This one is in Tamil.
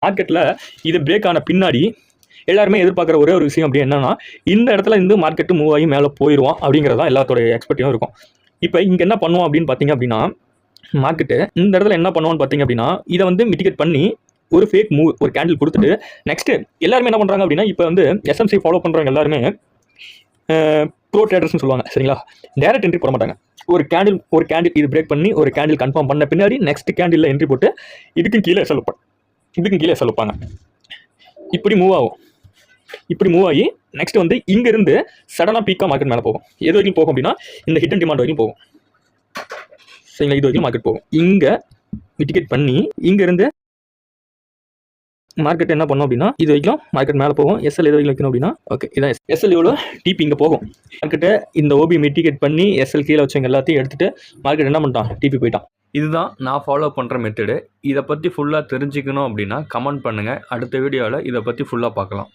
மார்க்கெட்டில் இது பிரேக் ஆன பின்னாடி எல்லாருமே எதிர்பார்க்குற ஒரே ஒரு விஷயம் அப்படி என்னன்னா, இந்த இடத்துல இருந்து மார்க்கெட்டு மூவ் ஆகி மேலே போயிடுவோம் அப்படிங்கிறது தான் எல்லாத்தோடைய எக்ஸ்பெக்டிவும் இருக்கும். இப்போ இங்கே என்ன பண்ணுவோம் அப்படின்னு பார்த்தீங்க அப்படின்னா, மார்க்கெட்டு இந்த இடத்துல என்ன பண்ணுவோம்னு பார்த்தீங்க அப்படின்னா, இதை வந்து மிட்டிகேட் பண்ணி ஒரு ஃபேக் மூவ் ஒரு கேண்டில் கொடுத்துட்டு நெக்ஸ்ட்டு எல்லாருமே என்ன பண்ணுறாங்க அப்படின்னா, இப்போ வந்து எஸ்எம்சி ஃபாலோ பண்ணுறவங்க எல்லாருமே ப்ரோ ட்ரேடர்ஸ்னு சொல்லுவாங்க சரிங்களா. டைரக்ட் என்ட்ரி போட மாட்டாங்க. ஒரு கேண்டில் இது பிரேக் பண்ணி ஒரு கேண்டில் கன்ஃபார்ம் பண்ண பின்னாடி நெக்ஸ்ட் கேண்டில் என்ட்ரி போட்டு இதுக்கும் கீழே எஸ்எல் வைப்பாங்க. இப்படி மூவ் ஆகும். இப்படி மூவ் ஆகி நெக்ஸ்ட் வந்து இங்கேருந்து சடனாக பீக்காக மார்க்கெட் மேலே போகும். எது வரைக்கும் போகும் அப்படின்னா இந்த ஹிட் அண்ட் டிமாண்ட் வரைக்கும் போகும் சரிங்களா. இது வரைக்கும் மார்க்கெட் போகும். இங்கே மிட்டிகேட் பண்ணி இங்கேருந்து மார்க்கெட் என்ன பண்ணும் அப்படின்னா இது வரைக்கும் மார்க்கெட் மேலே போகும். எஸ்எல் எது வரைக்கும் வைக்கணும் அப்படின்னா ஓகே இதான் எஸ்எல் எவ்வளோ டிபி இங்கே போகும். மார்க்கெட்டை இந்த ஓபி மிட்டிகேட் பண்ணி எஸ்எல் கீழே வச்சவங்க எல்லாத்தையும் எடுத்துகிட்டு மார்க்கெட் என்ன பண்ணிட்டான் டிபி போயிட்டான். இதுதான் நான் ஃபாலோ பண்ணுற மெத்தடு. இதை பற்றி ஃபுல்லாக தெரிஞ்சுக்கணும் அப்படின்னா கமெண்ட் பண்ணுங்கள். அடுத்த வீடியோவில் இதை பற்றி ஃபுல்லாக பார்க்கலாம்.